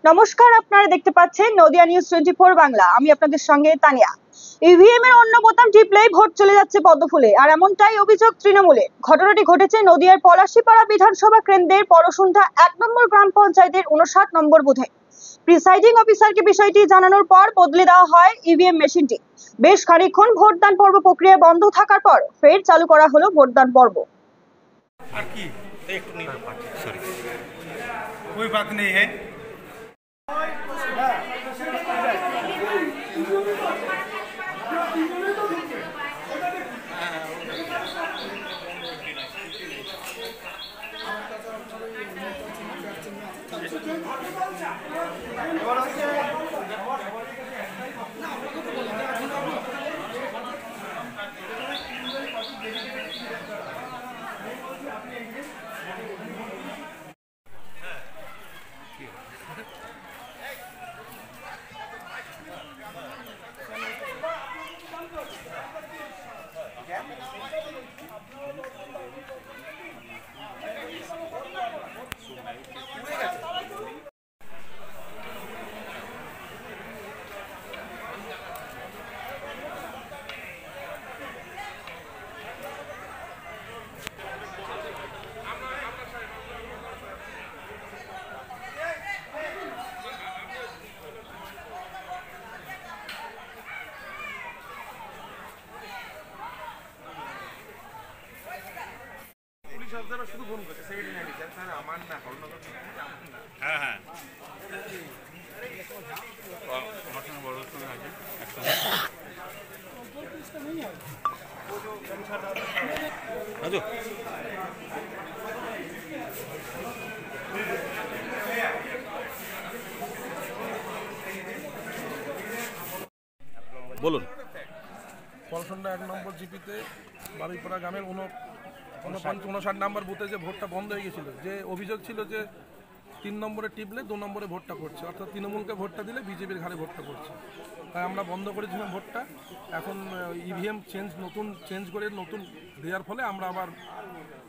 নমস্কার, আপনারা দেখতে পাচ্ছেন নদিয়া নিউজ 24 বাংলা। আমি আপনাদের সঙ্গে তানিয়া। ইভিএম এর অন্য বোতাম টিপলেই ভোট চলে যাচ্ছে পদ্মফুলে, আর এমনটাই অভিযোগ তৃণমূলের। ঘটনাটি ঘটেছে নদিয়ার পলাশীপাড়া বিধানসভা কেন্দ্রের পরশুন্ঠা 1 নম্বর গ্রাম পঞ্চায়েতের 59 নম্বর বুথে। প্রিসাইডিং অফিসারকে বিষয়টি জানানোর পর বদলে দেওয়া হয় ইভিএম মেশিনটি। বেশ খানিকক্ষণ ভোটদান পর্ব প্রক্রিয়া বন্ধ থাকার পর ফের চালু করা হলো ভোটদান পর্ব। আর কি একটু সরি कोई बात नहीं है। শুধু ফোন করছে সেক্রেটারি স্যার আমার না হলনগর হ্যাঁ হ্যাঁ আমার সঙ্গে বড় সঙ্গে আছে রাজু বলুন। পলসন্ডা 1 নম্বর জিপিতে বারুইপাড়া গ্রামের 59 নম্বর বুথে যে ভোটটা বন্ধ হয়ে গেছিলো, যে অভিযোগ ছিল যে 3 নম্বরে টিপলে 2 নম্বরে ভোটটা করছে, অর্থাৎ তৃণমূলকে ভোটটা দিলে বিজেপির ঘাড়ে ভোটটা করছে। তাই আমরা বন্ধ করেছিলাম ভোটটা। এখন ইভিএম নতুন চেঞ্জ করে নতুন দেওয়ার ফলে আমরা আবার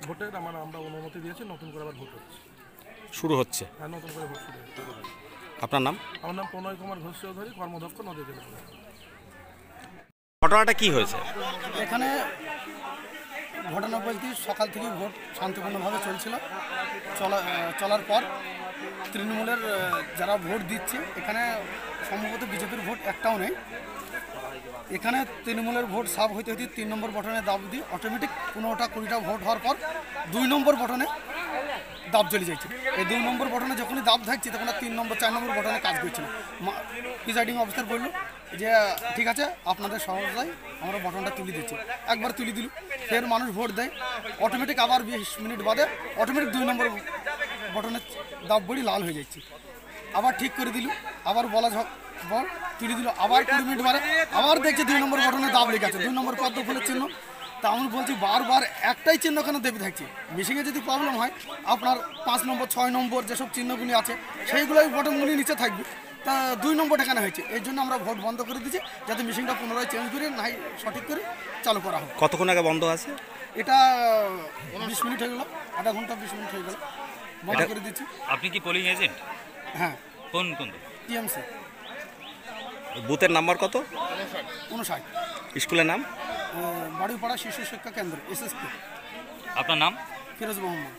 ভোটের আমরা অনুমতি দিয়েছি, নতুন করে আবার ভোট হচ্ছে শুরু হচ্ছে। হ্যাঁ, নতুন করে ভোট শুরু হচ্ছে। আপনার নাম? আমার নাম প্রণয় কুমার ঘোষ চৌধুরী, কর্মদক্ষ নদী জেলা। ঘটনাটা কি হয়েছে এখানে? ঘটনা বলতে সকাল থেকেই ভোট শান্তিপূর্ণভাবে চলছিল। চলার পর তৃণমূলের যারা ভোট দিচ্ছে, এখানে সম্ভবত বিজেপির ভোট একটাও নেই। এখানে তৃণমূলের ভোট সাব হইতে 3 নম্বর বটনে দাব দিয়ে অটোমেটিক 15টা 20টা ভোট হওয়ার পর 2 নম্বর বটনে দাব চলে যাচ্ছে। এই 2 নম্বর বটনে যখনই দাব থাকছে তখন 3 নম্বর 4 নম্বর বটনে কাজ করছে না। প্রিসাইডিং অফিসার বলল যে ঠিক আছে, আপনাদের সহজেই আমরা বটনটা তুলে দিচ্ছি। একবার তুলে দিল, ফের মানুষ ভোট দেয়, অটোমেটিক আবার 20 মিনিট বাদে অটোমেটিক 2 নম্বর বটনে দাব বড়ি লাল হয়ে যাচ্ছে। আবার ঠিক করে দিল, আবার বল তুলে দিল, আবার 20 মিনিট বাদে আবার দেখছে 2 নম্বর বটনে দাব লেগে আছে, 2 নম্বর পদ্ম ফুলের চিহ্ন। তা আমি বলছি বারবার একটাই চিহ্ন কেন দেবে থাকছে? মেশিনে যদি প্রবলেম হয় আপনার 5 নম্বর 6 নম্বর যেসব চিহ্নগুলি আছে সেইগুলোই বটনগুলি নিচে থাকবে। তা 2 নম্বরটা কেন হয়েছে? এই জন্য আমরা ভোট বন্ধ করে দিচ্ছি, যাতে মেশিনটা পুনরায় চেঞ্জ করে নাই সঠিক করে চালু করা হয়। কতক্ষণ আগে বন্ধ আছে? এটা 20 মিনিট হয়ে গেল, আধা ঘন্টা 20 মিনিট হয়ে গেল, বন্ধ করে দিচ্ছি। আপনি কি পোলিং এজেন্ট? হ্যাঁ। কোন টিএমসি। বুথের নাম্বার কত? 59। স্কুলের নাম? বারুইপাড়া শিশু শিক্ষা কেন্দ্র, SSK। আপনার নাম? ফিরোজ মোহাম্মদ।